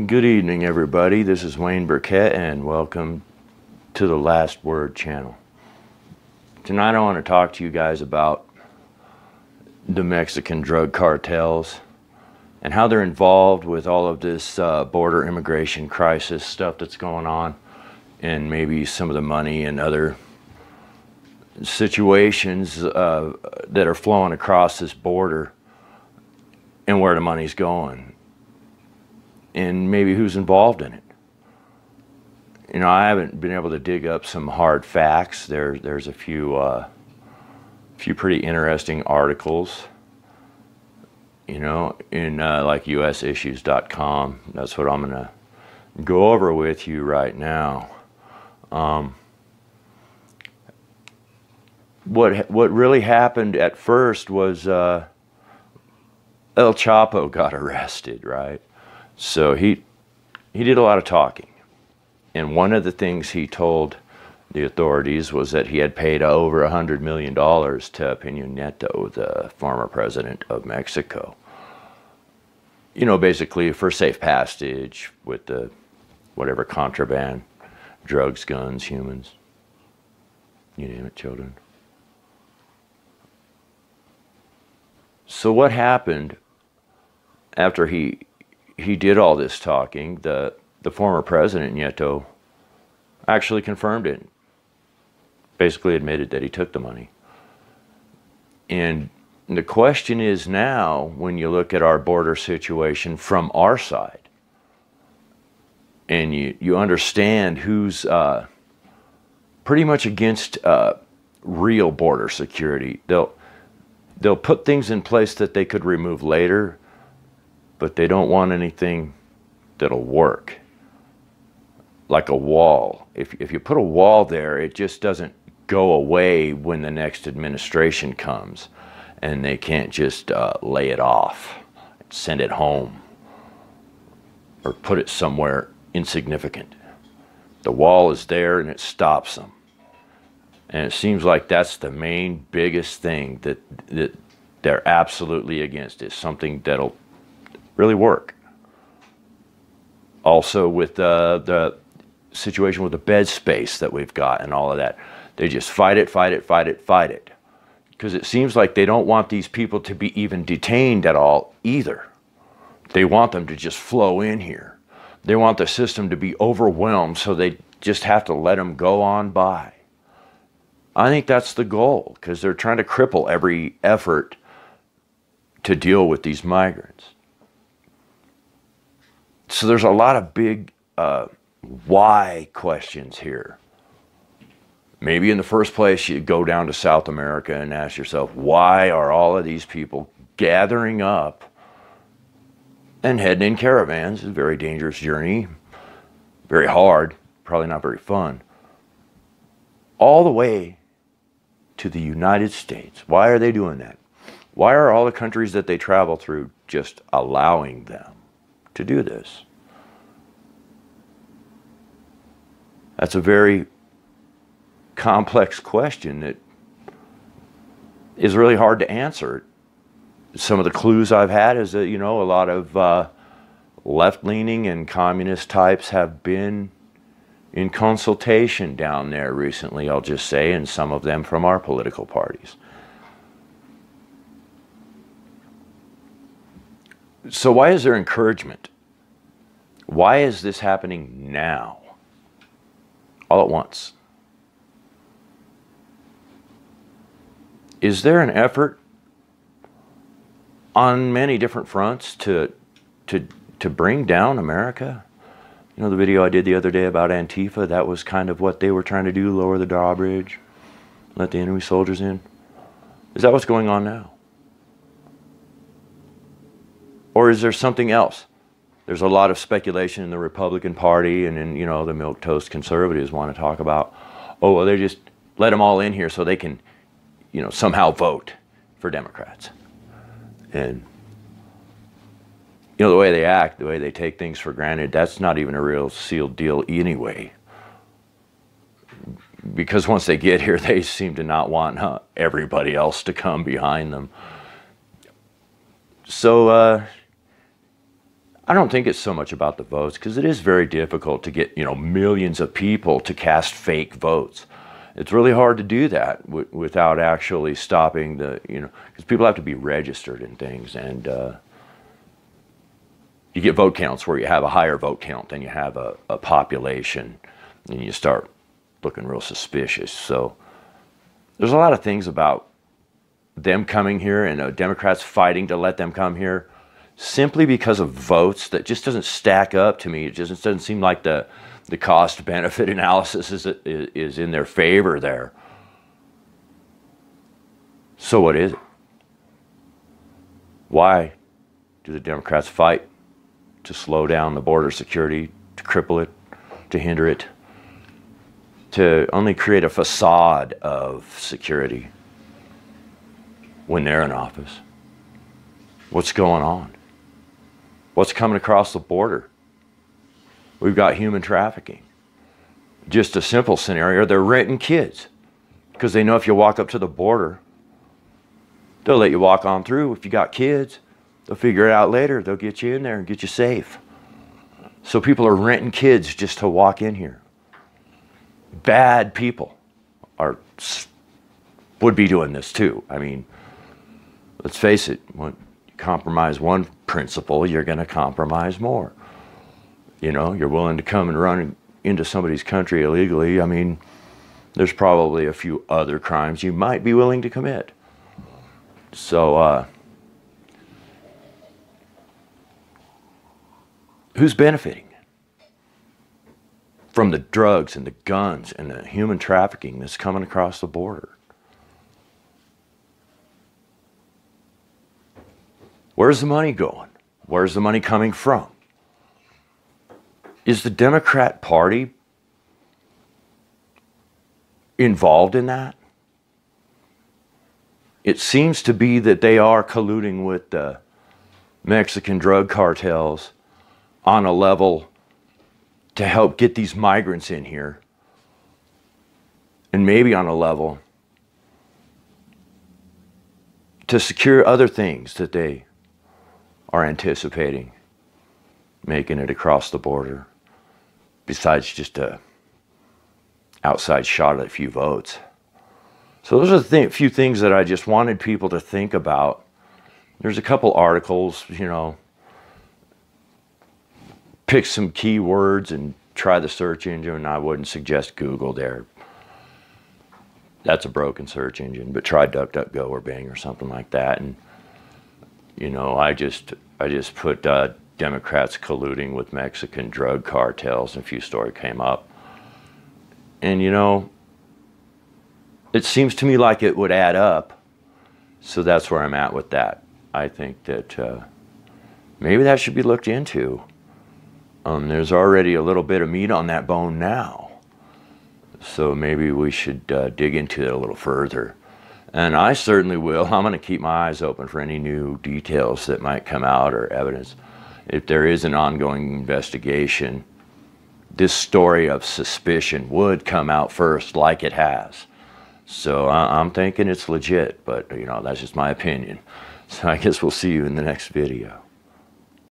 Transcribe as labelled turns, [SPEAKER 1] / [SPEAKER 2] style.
[SPEAKER 1] Good evening, everybody. This is Wayne Burkett, and welcome to the Last Word channel. Tonight I want to talk to you guys about the Mexican drug cartels and how they're involved with all of this border immigration crisis stuff that's going on, and maybe some of the money and other situations that are flowing across this border and where the money's going, and maybe who's involved in it. You know, I haven't been able to dig up some hard facts. There's a few pretty interesting articles, you know, in like usissues.com. That's what I'm gonna go over with you right now. What really happened at first was El Chapo got arrested, right? So he did a lot of talking, and one of the things he told the authorities was that he had paid over $100 million to Peña Nieto, the former president of Mexico. You know, basically for safe passage with the whatever contraband, drugs, guns, humans, you name it, children. So what happened after he did all this talking? The former president, Nieto, actually confirmed it. Basically admitted that he took the money. And the question is now, when you look at our border situation from our side, and you understand who's pretty much against real border security. They'll put things in place that they could remove later, but they don't want anything that'll work. Like a wall. If you put a wall there, it just doesn't go away when the next administration comes, and they can't just lay it off, send it home, or put it somewhere insignificant. The wall is there and it stops them. And it seems like that's the main biggest thing that they're absolutely against, is something that'll really work. Also with the situation with the bed space that we've got and all of that, they just fight it. Because it seems like they don't want these people to be even detained at all either. They want them to just flow in here. They want the system to be overwhelmed, so they just have to let them go on by. I think that's the goal, because they're trying to cripple every effort to deal with these migrants. So there's a lot of big why questions here. Maybe in the first place you go down to South America and ask yourself, why are all of these people gathering up and heading in caravans? It's a very dangerous journey, very hard, probably not very fun, all the way to the United States. Why are they doing that? Why are all the countries that they travel through just allowing them to do this? That's a very complex question that is really hard to answer. Some of the clues I've had is that, you know, a lot of left-leaning and communist types have been in consultation down there recently, I'll just say, and some of them from our political parties. So why is there encouragement? Why is this happening now? All at once? Is there an effort on many different fronts to bring down America? You know, the video I did the other day about Antifa, that was kind of what they were trying to do, lower the drawbridge, let the enemy soldiers in. Is that what's going on now? Or is there something else? There's a lot of speculation in the Republican Party, and in, you know, the milquetoast conservatives want to talk about, oh, well, they just let them all in here so they can, you know, somehow vote for Democrats. And, you know, the way they act, the way they take things for granted, that's not even a real sealed deal anyway. Because once they get here, they seem to not want everybody else to come behind them. So I don't think it's so much about the votes, because it is very difficult to get, millions of people to cast fake votes. It's really hard to do that without actually stopping because people have to be registered and things, and you get vote counts where you have a higher vote count than you have a population, and you start looking real suspicious. So there's a lot of things about them coming here and Democrats fighting to let them come here simply because of votes that just doesn't stack up to me. It just doesn't seem like the cost-benefit analysis is in their favor there. So what is it? Why do the Democrats fight to slow down the border security, to cripple it, to hinder it, to only create a facade of security when they're in office? What's going on? What's coming across the border? We've got human trafficking. Just a simple scenario, they're renting kids because they know if you walk up to the border, they'll let you walk on through. If you got kids, they'll figure it out later. They'll get you in there and get you safe. So people are renting kids just to walk in here. Bad people would be doing this too. I mean, let's face it, when you compromise one principle, you're going to compromise more. You're willing to come and run into somebody's country illegally. I mean, there's probably a few other crimes you might be willing to commit. So, who's benefiting from the drugs and the guns and the human trafficking that's coming across the border? Where's the money going? Where's the money coming from? Is the Democrat Party involved in that? It seems to be that they are colluding with the Mexican drug cartels on a level to help get these migrants in here, and maybe on a level to secure other things that they are anticipating making it across the border, besides just a outside shot at a few votes. So those are the few things that I just wanted people to think about. There's a couple articles, pick some keywords and try the search engine, and I wouldn't suggest Google there. That's a broken search engine, but try DuckDuckGo or Bing or something like that. And I just put Democrats colluding with Mexican drug cartels, and a few stories came up. And it seems to me like it would add up. So that's where I'm at with that. I think that maybe that should be looked into. There's already a little bit of meat on that bone now. So maybe we should dig into it a little further. And I certainly will. I'm going to keep my eyes open for any new details that might come out or evidence. If there is an ongoing investigation, this story of suspicion would come out first, like it has. So I'm thinking it's legit, but that's just my opinion. So I guess we'll see you in the next video.